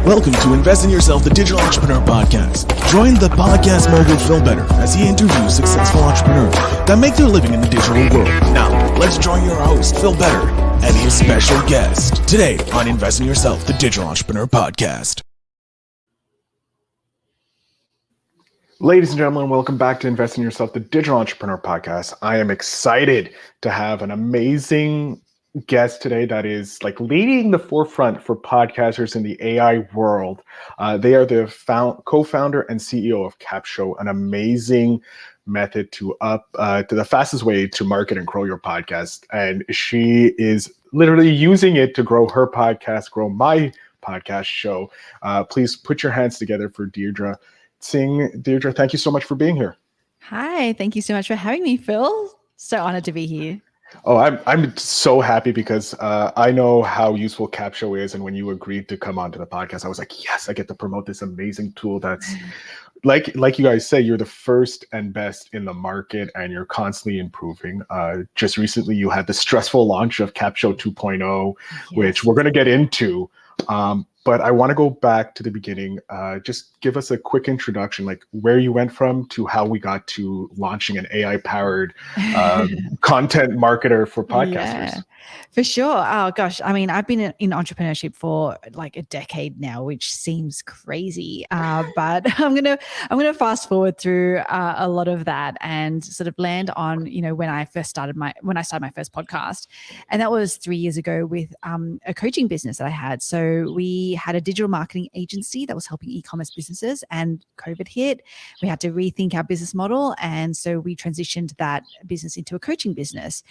Welcome to Invest in Yourself, the Digital Entrepreneur Podcast. Join the Podcast Mogul Phil Better as he interviews successful entrepreneurs that make their living in the digital world. Now, let's join your host, Phil Better, and his special guest today on Invest in Yourself, the Digital Entrepreneur Podcast. Ladies and gentlemen, welcome back to Invest in Yourself, the Digital Entrepreneur Podcast. I am excited to have an amazing guest today that is like leading the forefront for podcasters in the AI world. They are the co-founder and CEO of Capsho, an amazing method to the fastest way to market and grow your podcast. And she is literally using it to grow her podcast, grow my podcast show. Please put your hands together for Deirdre Tshien. Deirdre, thank you so much for being here. Hi, thank you so much for having me, Phil. So honored to be here. Oh, I'm so happy because I know how useful Capsho is, and when you agreed to come onto the podcast, I was like, yes, I get to promote this amazing tool that's like you guys say, you're the first and best in the market, and you're constantly improving. Just recently, you had the stressful launch of Capsho 2.0, which we're going to get into. But I want to go back to the beginning. Just give us a quick introduction, like where you went from to how we got to launching an AI-powered content marketer for podcasters. Yeah, for sure. Oh gosh, I mean, I've been in entrepreneurship for like a decade now, which seems crazy. But I'm gonna fast forward through a lot of that and sort of land on when I started my first podcast, and that was 3 years ago with a coaching business that I had. So we had a digital marketing agency that was helping e-commerce businesses, and COVID hit. We had to rethink our business model, and so we transitioned that business into a coaching business.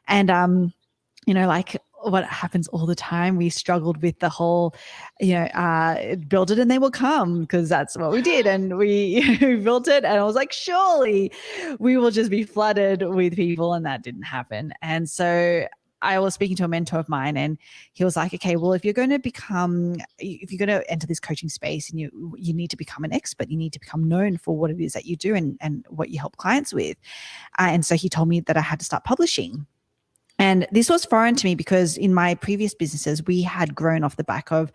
And like what happens all the time, we struggled with the whole, build it and they will come, because that's what we did. And we built it, and I was like, surely we will just be flooded with people, and that didn't happen. And so I was speaking to a mentor of mine, and he was like, okay, well, if you're going to enter this coaching space, and you need to become an expert, you need to become known for what it is that you do and what you help clients with. And so he told me that I had to start publishing. And this was foreign to me because in my previous businesses, we had grown off the back of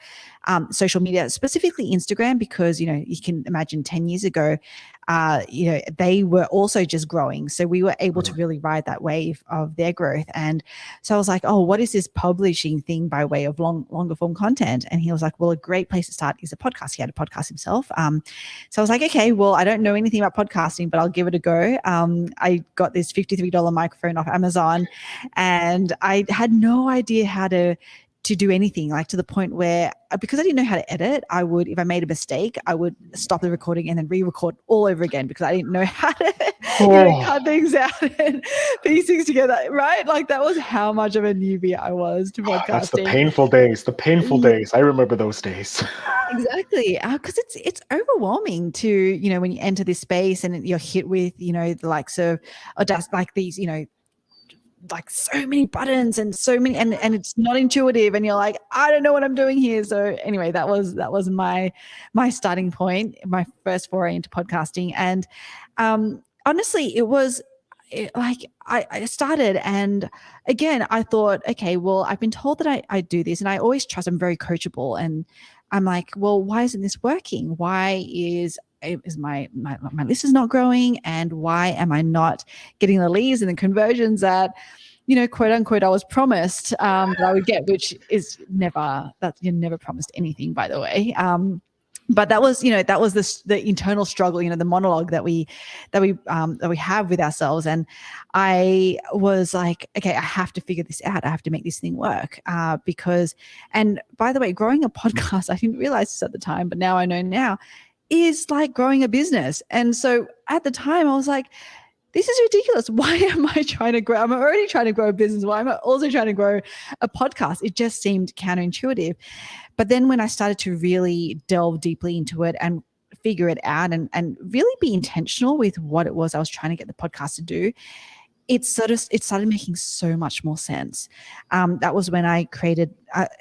social media, specifically Instagram, because, you can imagine 10 years ago, they were also just growing. So we were able to really ride that wave of their growth. And so I was like, oh, what is this publishing thing by way of longer form content? And he was like, well, a great place to start is a podcast. He had a podcast himself. So I was like, okay, well, I don't know anything about podcasting, but I'll give it a go. I got this $53 microphone off Amazon, and I had no idea how to do anything, like to the point where, because I didn't know how to edit, I would, if I made a mistake, I would stop the recording and then re-record all over again, because I didn't know how to cut things out and piece things together, right? Like that was how much of a newbie I was to podcasting. That's the painful days. I remember those days. Exactly. Because it's overwhelming to, when you enter this space and you're hit with, the likes of, or just like these, like so many buttons and so many, and it's not intuitive, and you're like, I don't know what I'm doing here. So anyway, that was my starting point, my first foray into podcasting. And honestly, I started, and again, I thought, okay, well, I've been told that I do this, and I always trust, I'm very coachable, and I'm like, well, why isn't this working? Why is my list is not growing, and why am I not getting the leads and the conversions that, quote unquote, I was promised that I would get, which is never, that you're never promised anything, by the way. But that was the internal struggle, the monologue that we have with ourselves. And I was like, okay, I have to figure this out. I have to make this thing work because, and by the way, growing a podcast, I didn't realize this at the time, but now I know now, is like growing a business. And so at the time I was like, this is ridiculous. Why am I trying to grow? I'm already trying to grow a business. Why am I also trying to grow a podcast? It just seemed counterintuitive. But then when I started to really delve deeply into it and figure it out and really be intentional with what it was I was trying to get the podcast to do, it started making so much more sense. That was when I created,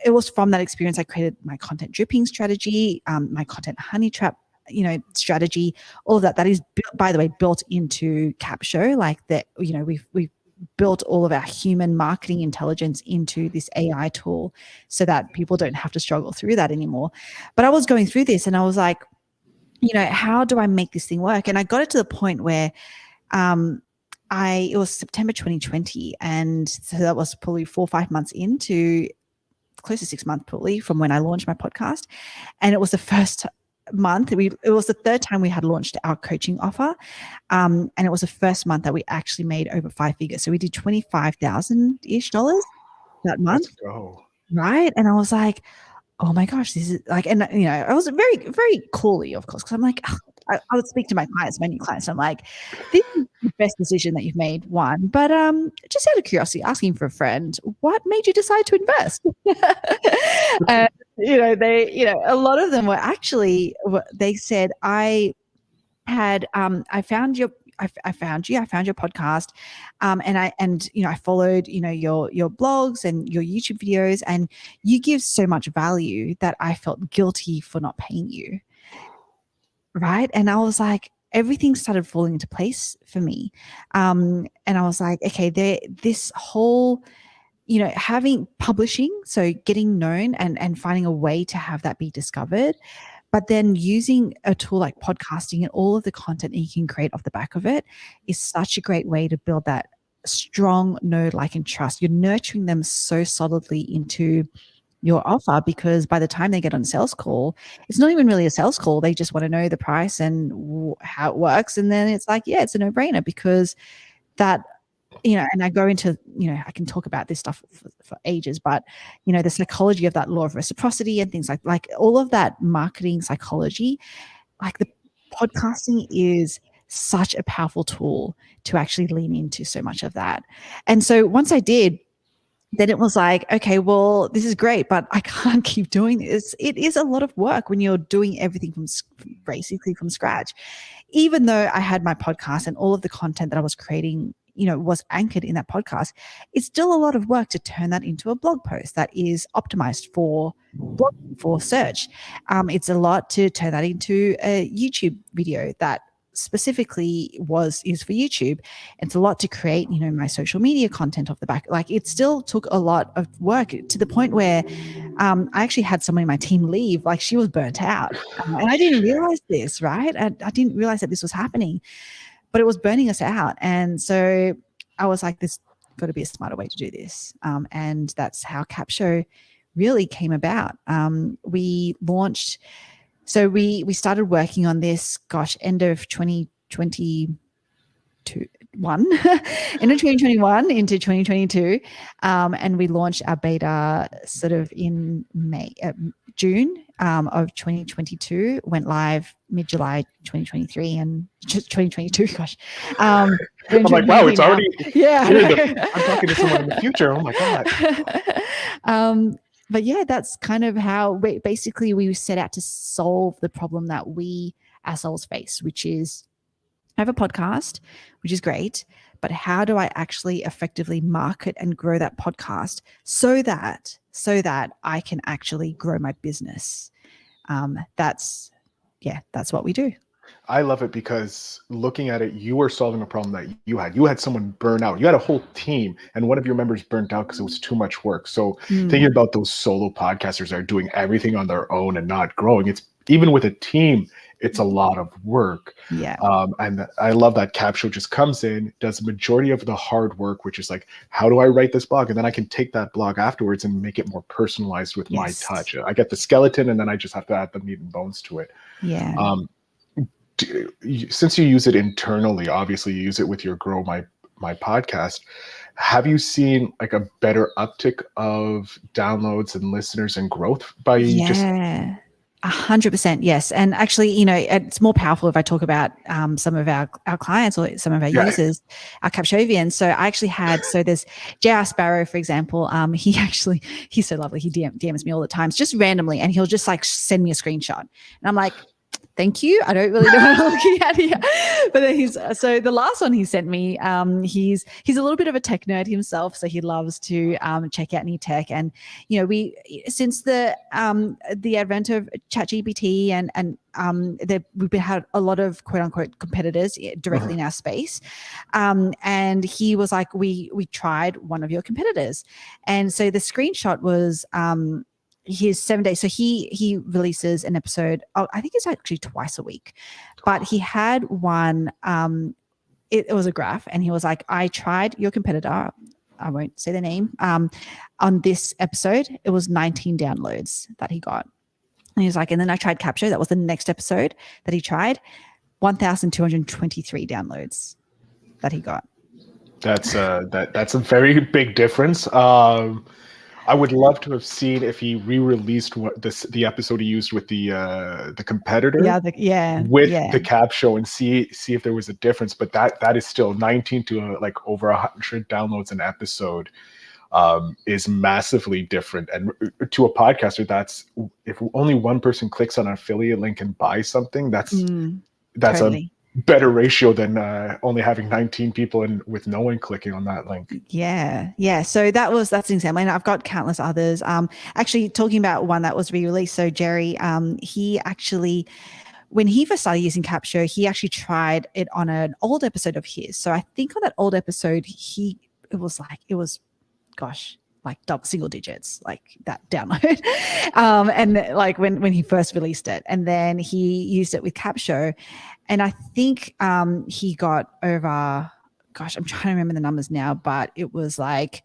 it was from that experience I created my content dripping strategy, my content honey trap strategy, all of that. That is, by the way, built into Capsho. Like that, we've built all of our human marketing intelligence into this AI tool so that people don't have to struggle through that anymore. But I was going through this and I was like, how do I make this thing work? And I got it to the point where it was September 2020. And so that was probably 4 or 5 months into, close to 6 months probably, from when I launched my podcast. And it was the first month, it was the third time we had launched our coaching offer. And it was the first month that we actually made over 5 figures. So we did $25,000-ish that month. Let's go. Right. And I was like, oh my gosh, this is like, and I was very, very coolly, of course, because I'm like, I would speak to my new clients. I'm like, this is the best decision that you've made, one. But just out of curiosity, asking for a friend, what made you decide to invest? A lot of them were actually, they said, I found your podcast, and I followed, your blogs and your YouTube videos, and you give so much value that I felt guilty for not paying you. Right. And I was like, everything started falling into place for me. And I was like, okay, this whole, having publishing, so getting known and finding a way to have that be discovered, but then using a tool like podcasting and all of the content that you can create off the back of it is such a great way to build that strong know, like, and trust. You're nurturing them so solidly into your offer, because by the time they get on a sales call, it's not even really a sales call. They just want to know the price and how it works. And then it's like, yeah, it's a no-brainer, because that, and I go into, I can talk about this stuff for ages, but, the psychology of that law of reciprocity and things like all of that marketing psychology, like the podcasting is such a powerful tool to actually lean into so much of that. And so once I did, then it was like, okay, well, this is great, but I can't keep doing this. It is a lot of work when you're doing everything basically from scratch. Even though I had my podcast and all of the content that I was creating, was anchored in that podcast, it's still a lot of work to turn that into a blog post that is optimized for search. It's a lot to turn that into a YouTube video that specifically is for YouTube. It's a lot to create, my social media content off the back. Like, it still took a lot of work, to the point where I actually had someone in my team leave. Like, she was burnt out, and I didn't realize this, right? I didn't realize that this was happening, but it was burning us out. And so I was like, there's got to be a smarter way to do this. And that's how Capsho really came about. We launched. So we started working on this, end of 2021, end of 2021 into 2022. And we launched our beta sort of in June of 2022, went live mid-July 2023 and 2022, gosh. I'm like, wow, it's already, yeah. I'm talking to someone in the future. Oh my God. But yeah, that's kind of how we set out to solve the problem that we ourselves face, which is, I have a podcast, which is great, but how do I actually effectively market and grow that podcast so that I can actually grow my business? That's what we do. I love it, because looking at it, you were solving a problem that you had. You had someone burn out. You had a whole team, and one of your members burnt out because it was too much work. So thinking about those solo podcasters that are doing everything on their own and not growing, it's even with a team, it's a lot of work. Yeah. And I love that Capsho just comes in, does the majority of the hard work, which is like, how do I write this blog? And then I can take that blog afterwards and make it more personalized with my touch. I get the skeleton, and then I just have to add the meat and bones to it. Yeah. Since you use it internally, obviously you use it with your Grow My Podcast. Have you seen like a better uptick of downloads and listeners and growth by just? 100%. Yes. And actually, it's more powerful if I talk about some of our clients or some of our users, our Capshovians. So I actually there's J.R. Sparrow, for example. He's so lovely. He DMs me all the time, just randomly. And he'll just like send me a screenshot. And I'm like, thank you. I don't really know what I'm looking at here. But then so the last one he sent me, he's a little bit of a tech nerd himself. So he loves to check out new tech. And, since the advent of ChatGPT and we've had a lot of quote unquote competitors directly in our space. And he was like, we tried one of your competitors. And so the screenshot was his 7 days. So he releases an episode. I think it's actually twice a week, but he had one. It was a graph, and he was like, I tried your competitor. I won't say the name. On this episode, it was 19 downloads that he got. And he was like, and then I tried Capsho. That was the next episode that he tried. 1,223 downloads that he got. That's a very big difference. I would love to have seen if he re-released the episode he used with the competitor, with the Capsho, and see if there was a difference. But that is still 19 to like over 100 downloads an episode is massively different. And to a podcaster, that's if only one person clicks on an affiliate link and buys something, that's totally a better ratio than only having 19 people and with no one clicking on that link. Yeah. So that's an example. And I've got countless others. Actually talking about one that was re-released. So Jerry, he actually, when he first started using Capsho, he actually tried it on an old episode of his. So I think on that old episode, it was like double single digits, like that download. And like when he first released it, and then he used it with Capsho. And I think he got over, I'm trying to remember the numbers now, but it was like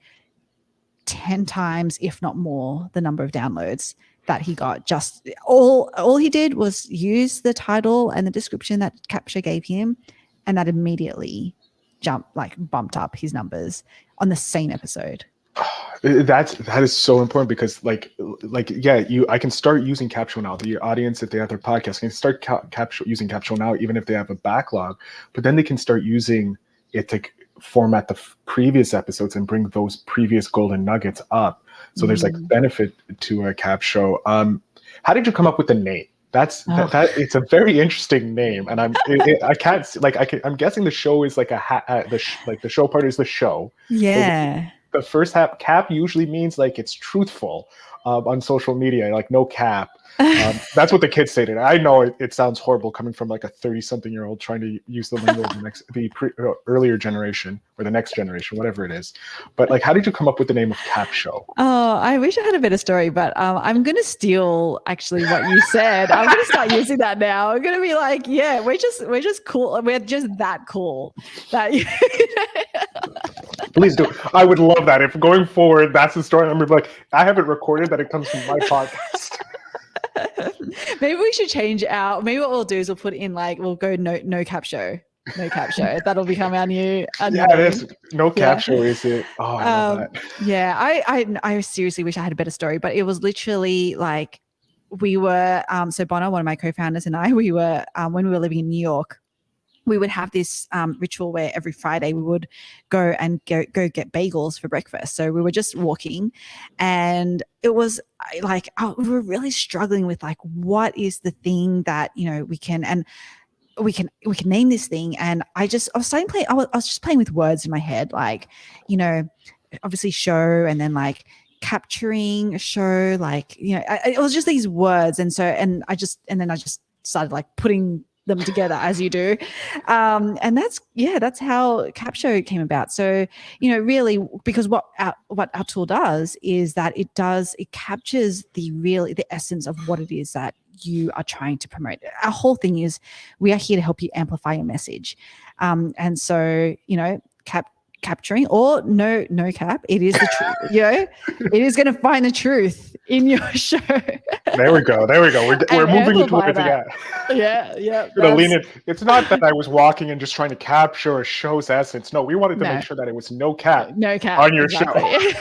10 times, if not more, the number of downloads that he got. Just all he did was use the title and the description that Capsho gave him, and that immediately bumped up his numbers on the same episode. That is so important, because I can start using Capsho now. Your audience, if they have their podcast, can start using Capsho now, even if they have a backlog. But then they can start using it to format the previous episodes and bring those previous golden nuggets up. So there's like benefit to a Capsho. How did you come up with the name? That it's a very interesting name, and I'm guessing the show is like the show part is the show. Yeah. The first cap usually means like it's truthful on social media, like no cap. That's what the kids say today. I know it sounds horrible coming from like a 30-something-year-old trying to use the lingo of the earlier generation or the next generation, whatever it is. But like, how did you come up with the name of Capsho? Oh, I wish I had a better story, but I'm going to steal actually what you said. I'm going to start using that now. I'm going to be like, yeah, we're just cool. We're just that cool. That. Please do. I would love that. If going forward, that's the story. I'm like, I have it recorded that it comes from my podcast. Maybe we should change maybe what we'll do is we'll put in we'll go no Capsho. No Capsho. That'll become our new yeah, it is. No Capsho, is it? Oh, I love that. Yeah, I seriously wish I had a better story, but it was literally like we were so Bonner, one of my co-founders, and I, we were when we were living in New York, we would have this ritual where every Friday we would go get bagels for breakfast. So we were just walking, and it was like we were really struggling with like, what is the thing that we can name this thing. And I was starting playing. I was just playing with words in my head, like obviously show, and then like capturing a show, like it was just these words, and then I just started like putting them together as you do. And that's how Capsho came about. So, really, because what our tool does is that it captures the essence of what it is that you are trying to promote. Our whole thing is we are here to help you amplify your message. And so, capturing or no cap, it is the truth. It is going to find the truth in your show. There we go. We're moving into it. Yeah. Lean in. It's not that I was walking and just trying to capture a show's essence. No, we wanted to make sure that it was no cap on your show.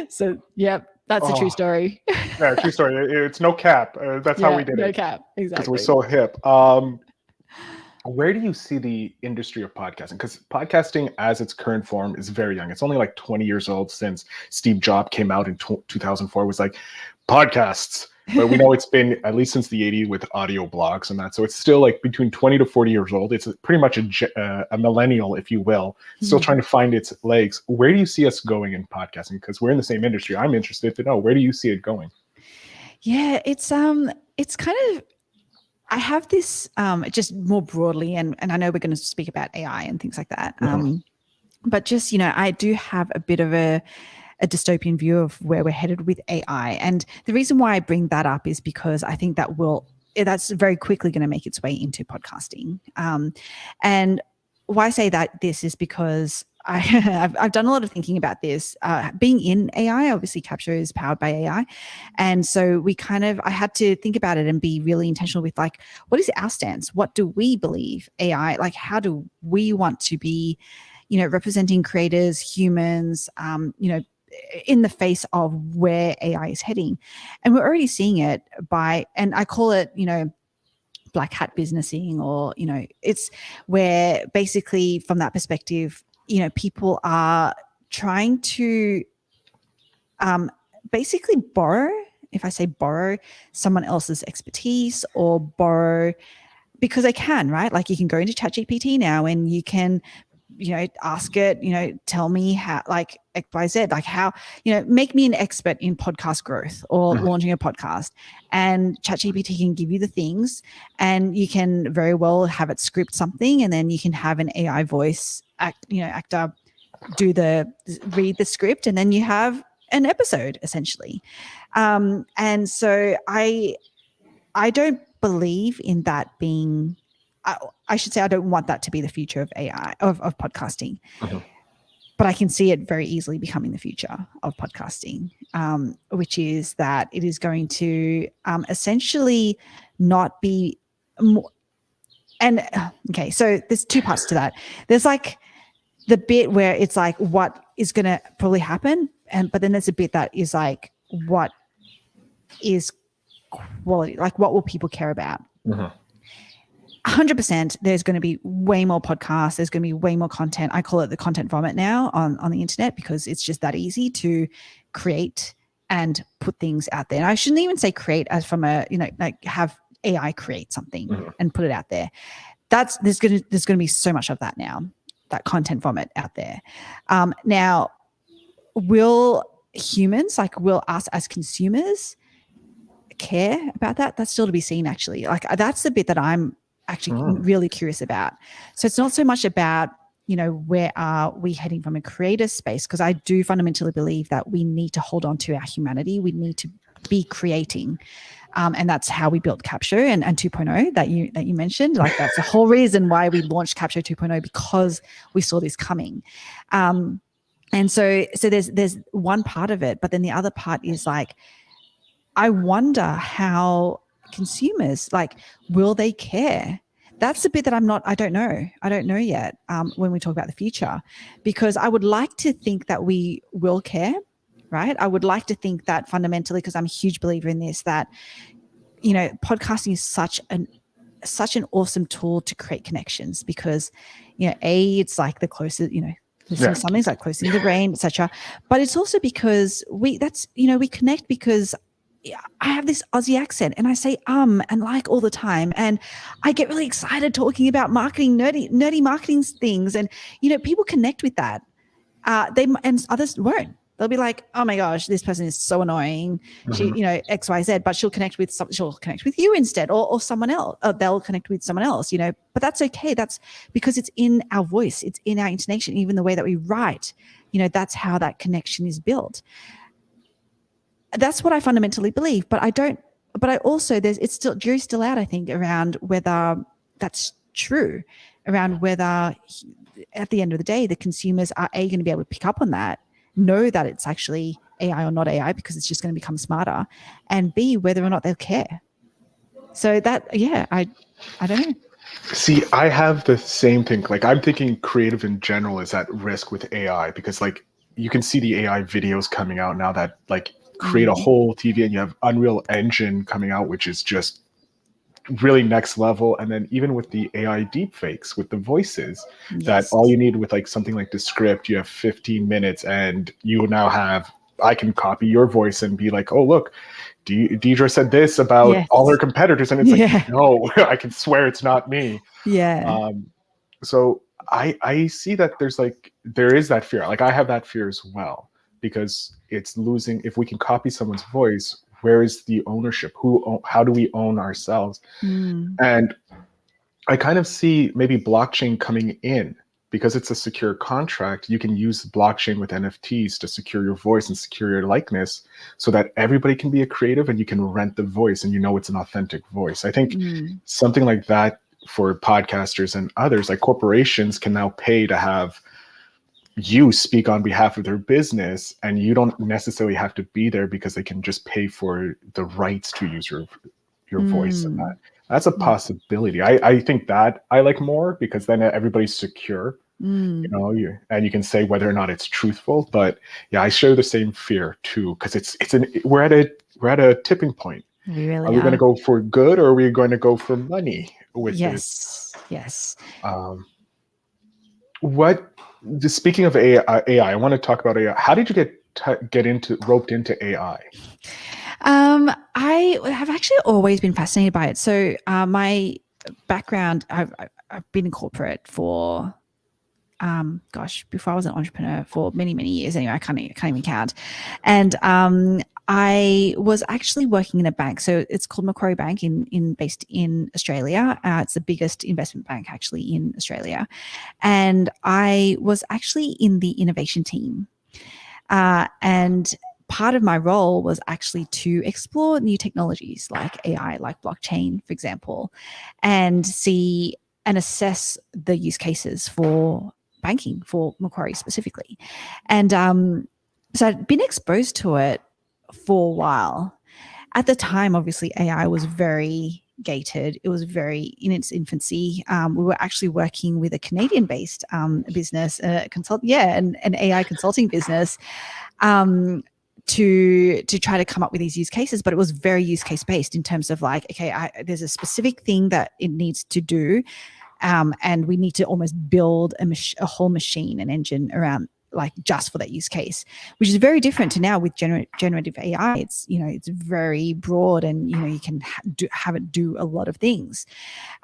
So, yep. That's a true story. Yeah, true story. It's no cap. That's how we did it. No cap, exactly. Because we're so hip. Where do you see the industry of podcasting? Because podcasting as its current form is very young. It's only like 20 years old since Steve Jobs came out in 2004. It was like, podcasts, but we know it's been at least since the 80s with audio blogs and that. So it's still like between 20 to 40 years old. It's pretty much a millennial, if you will, still trying to find its legs. Where do you see us going in podcasting? Because we're in the same industry. I'm interested to know, where do you see it going? Yeah, it's kind of, I have this just more broadly, and I know we're going to speak about AI and things like that. But just, I do have a bit of a dystopian view of where we're headed with AI. And the reason why I bring that up is because I think that's very quickly going to make its way into podcasting. And why I say that this is because I've done a lot of thinking about this. Being in AI, obviously Capsho is powered by AI. And so I had to think about it and be really intentional with like, what is our stance? What do we believe AI, like how do we want to be, representing creators, humans, in the face of where AI is heading. And we're already seeing it and I call it, black hat businessing, or, it's where basically from that perspective, people are trying to basically borrow, if I say borrow, someone else's expertise, or borrow, because they can, right? Like you can go into ChatGPT now and you can, ask it, tell me how, like XYZ, like how, make me an expert in podcast growth or launching a podcast. And ChatGPT can give you the things, and you can very well have it script something, and then you can have an AI voice actor read the script, and then you have an episode essentially. And so I don't believe in that being, I should say, I don't want that to be the future of AI, of podcasting. But I can see it very easily becoming the future of podcasting, which is that it is going to essentially not be more. And okay, so there's two parts to that. There's like the bit where it's like what is going to probably happen, but then there's a bit that is like what is quality, like what will people care about. 100%, there's going to be way more podcasts. There's going to be way more content. I call it the content vomit now on the internet, because it's just that easy to create and put things out there. And I shouldn't even say create as from a, like have AI create something and put it out there. There's going to be so much of that now, that content vomit out there. Now, will humans, like will us as consumers care about that? That's still to be seen, actually. Like that's the bit that I'm actually really curious about. So it's not so much about, where are we heading from a creator space? Because I do fundamentally believe that we need to hold on to our humanity. We need to be creating. And that's how we built Capsho and 2.0 that you mentioned. Like that's the whole reason why we launched Capsho 2.0, because we saw this coming. And so there's one part of it, but then the other part is like, I wonder how consumers, like, will they care? That's the bit that I don't know yet when we talk about the future, because I would like to think that we will care, right? I would like to think that fundamentally, because I'm a huge believer in this, that, podcasting is such an awesome tool to create connections, because, it's like the closest, listening to something's like close to the brain, etc. But it's also because we connect because I have this Aussie accent and I say and like all the time, and I get really excited talking about marketing, nerdy marketing things, and people connect with that. And others won't. They'll be like, oh my gosh, this person is so annoying. She, X, Y, Z, but she'll connect with you instead, or someone else. Or they'll connect with someone else, but that's okay. That's because it's in our voice, it's in our intonation, even the way that we write. That's how that connection is built. That's what I fundamentally believe, but I also, jury's still out, I think, around whether that's true, around whether at the end of the day, the consumers are going to be able to pick up on that, know that it's actually AI or not AI, because it's just going to become smarter, and B, whether or not they'll care. So that, I don't know. See, I have the same thing. Like, I'm thinking creative in general is at risk with AI, because like you can see the AI videos coming out now that like create a whole TV, and you have Unreal Engine coming out, which is just really next level. And then even with the AI deepfakes with the voices, that all you need with like something like the script, you have 15 minutes and you now have, I can copy your voice and be like, oh, look, Deirdre said this about all her competitors, and it's like, no, I can swear it's not me. Yeah. So I see that there is that fear. Like I have that fear as well, because it's losing. If we can copy someone's voice, where is the ownership? How do we own ourselves? And I kind of see maybe blockchain coming in, because it's a secure contract. You can use blockchain with NFTs to secure your voice and secure your likeness, so that everybody can be a creative and you can rent the voice and it's an authentic voice. I think something like that for podcasters and others, like corporations can now pay to have you speak on behalf of their business, and you don't necessarily have to be there, because they can just pay for the rights to use your voice. And that's a possibility. I think that I like more, because then everybody's secure, and you can say whether or not it's truthful. But yeah, I share the same fear too, because we're at a tipping point. We really are we going to go for good, or are we going to go for money with this? Yes. Speaking of AI, I want to talk about AI. How did you get roped into AI? I have actually always been fascinated by it. So my background, I've been in corporate for, before I was an entrepreneur for many, many years. Anyway, I can't even count. And I was actually working in a bank. So it's called Macquarie Bank based in Australia. It's the biggest investment bank actually in Australia. And I was actually in the innovation team. And part of my role was actually to explore new technologies like AI, like blockchain, for example, and see and assess the use cases for banking, for Macquarie specifically. And so I'd been exposed to it for a while. At the time, obviously, AI was very gated. It was very in its infancy. We were actually working with a Canadian-based business, an AI consulting business, to try to come up with these use cases. But it was very use case based in terms of like, okay, there's a specific thing that it needs to do, and we need to almost build a whole machine, an engine around, like, just for that use case, which is very different to now with generative AI. It's it's very broad, and you can have it do a lot of things,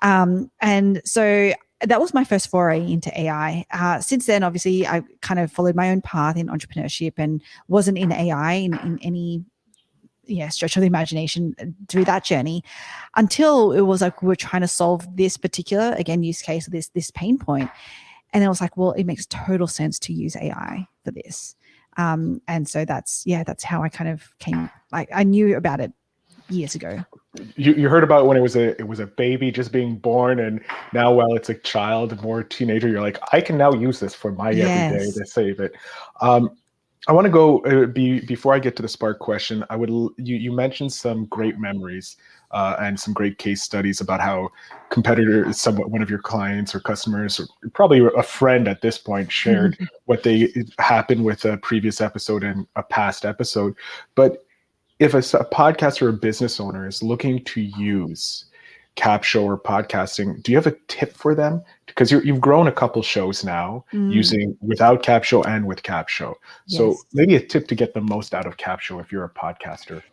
and so that was my first foray into AI. Since then, obviously, I kind of followed my own path in entrepreneurship and wasn't in AI in any stretch of the imagination through that journey, until it was like we're trying to solve this particular use case, this pain point. And I was like, well, it makes total sense to use AI for this. And so that's how I kind of came, like, I knew about it years ago. You heard about it when it was a baby just being born, and now while it's a child, more teenager, you're like, I can now use this for my everyday to save it. I want to go before I get to the spark question. You mentioned some great memories and some great case studies about how competitors, one of your clients or customers, or probably a friend at this point, shared what happened with a previous episode and a past episode. But if a podcaster or a business owner is looking to use Capsho or podcasting, do you have a tip for them? Because you've grown a couple shows now using without Capsho and with Capsho. So maybe a tip to get the most out of Capsho if you're a podcaster.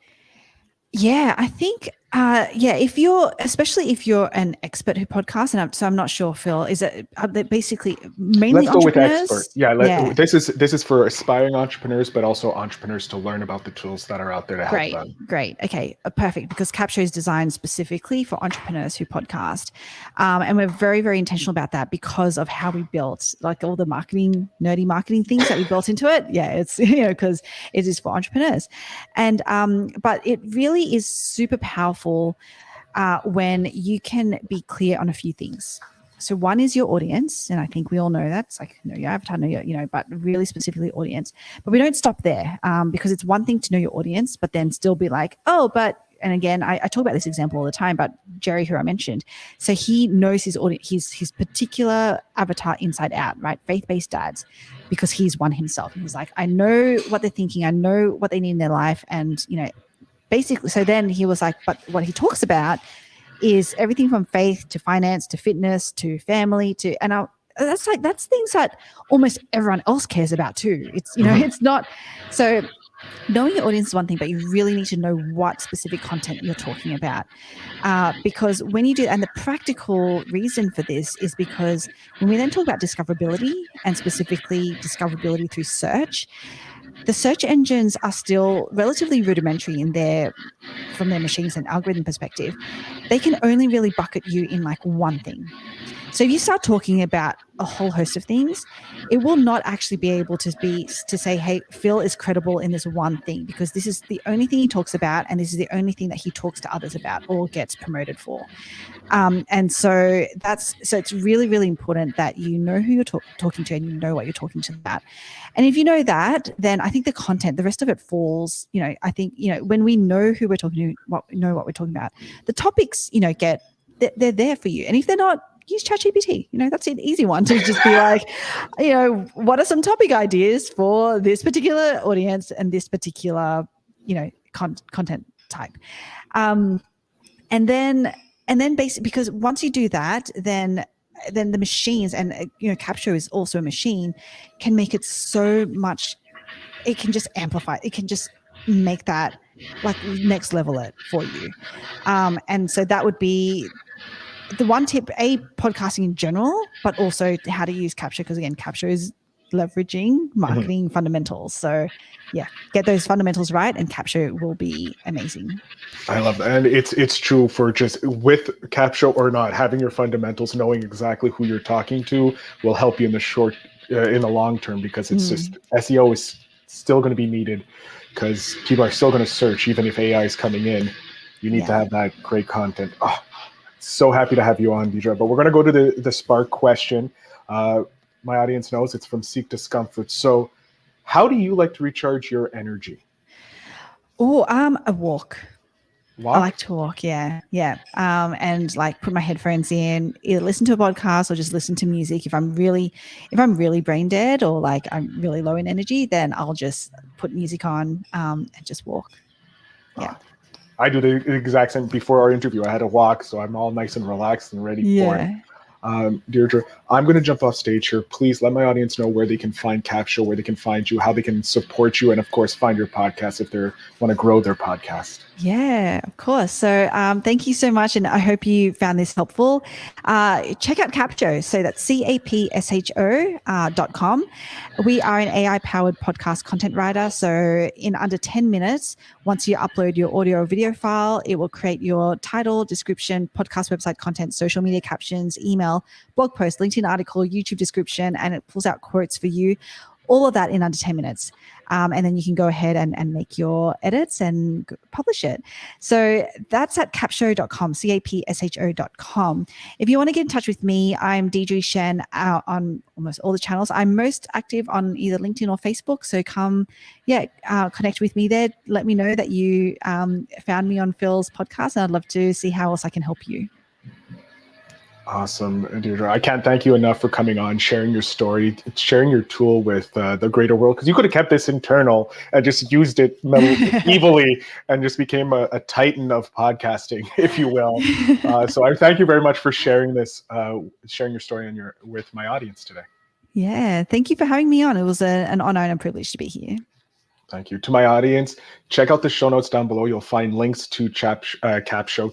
Yeah, I think, especially if you're an expert who podcasts, and I'm not sure, Phil, is it basically mainly Let's go with entrepreneurs? expert. Yeah, this is for aspiring entrepreneurs, but also entrepreneurs to learn about the tools that are out there to help them. Great. Okay, perfect. Because Capsho is designed specifically for entrepreneurs who podcast, and we're very, very intentional about that because of how we built, like, all the nerdy marketing things that we built into it. Yeah, it's because it is for entrepreneurs, and but it really is super powerful when you can be clear on a few things. So one is your audience, and I think we all know that. It's like, know your avatar, but really specifically audience. But we don't stop there, because it's one thing to know your audience, but then still be like, and again, I talk about this example all the time, but Jerry, who I mentioned, so he knows his audience, his particular avatar inside out, right? Faith-based dads, because he's one himself. He's like, I know what they're thinking, I know what they need in their life, and basically, so then he was like, but what he talks about is everything from faith to finance to fitness to family and that's things that almost everyone else cares about too. It's it's not. So knowing your audience is one thing, but you really need to know what specific content you're talking about. Because when you do, and the practical reason for this is because when we then talk about discoverability, and specifically discoverability through search, the search engines are still relatively rudimentary from their machines and algorithm perspective. They can only really bucket you in like one thing. So if you start talking about a whole host of things, it will not actually be able to say, hey, Phil is credible in this one thing, because this is the only thing he talks about, and this is the only thing that he talks to others about or gets promoted for. And so it's really, really important that you know who you're talking to, and you know what you're talking to about. And if you know that, then I think the content, the rest of it falls, I think, when we know who we're talking to, know what we're talking about, the topics, they're there for you. And if they're not, use ChatGPT. That's an easy one to just be like, what are some topic ideas for this particular audience and this particular, content type. And then basically, because once you do that, then the machines, and Capsho is also a machine, can make it so much. It can just amplify. It can just make that like next level it for you. And so that would be the one tip, podcasting in general, but also how to use Capsho, because again, Capsho is leveraging marketing fundamentals. So yeah, get those fundamentals right, and Capsho will be amazing. I love that. And it's true for just with Capsho or not, having your fundamentals, knowing exactly who you're talking to will help you in the long term, because it's just SEO is still going to be needed, because people are still going to search, even if AI is coming in. You need to have that great content. Oh, so happy to have you on, Deirdre. But we're going to go to the Spark question. My audience knows it's from Seek Discomfort. So how do you like to recharge your energy? Oh, a walk. Walk? I like to walk, yeah. And like put my headphones in, either listen to a podcast or just listen to music. If I'm really brain dead or like I'm really low in energy, then I'll just put music on and just walk. Yeah. I do the exact same. Before our interview, I had a walk, so I'm all nice and relaxed and ready for it. Deirdre, I'm going to jump off stage here. Please let my audience know where they can find Capsho, where they can find you, how they can support you, and of course, find your podcast if they want to grow their podcast. Yeah, of course. So thank you so much. And I hope you found this helpful. Check out Capsho. So that's CAPSHO.com. We are an AI-powered podcast content writer. So in under 10 minutes, once you upload your audio or video file, it will create your title, description, podcast website content, social media captions, email, blog post, LinkedIn article, YouTube description, and it pulls out quotes for you. All of that in under 10 minutes. And then you can go ahead and make your edits and publish it. So that's at capsho.com, CAPSHO.com. If you want to get in touch with me, I'm Deirdre Tshien on almost all the channels. I'm most active on either LinkedIn or Facebook. So come, connect with me there. Let me know that you found me on Phil's podcast, and I'd love to see how else I can help you. Awesome, Deirdre. I can't thank you enough for coming on, sharing your story, sharing your tool with the greater world, because you could have kept this internal and just used it evilly and just became a titan of podcasting, if you will. So I thank you very much for sharing this, sharing your story with my audience today. Yeah, thank you for having me on. It was an honor and a privilege to be here. Thank you. To my audience, check out the show notes down below. You'll find links to Capsho,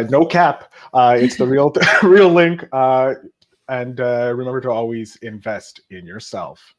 no cap. It's the real link. And remember to always invest in yourself.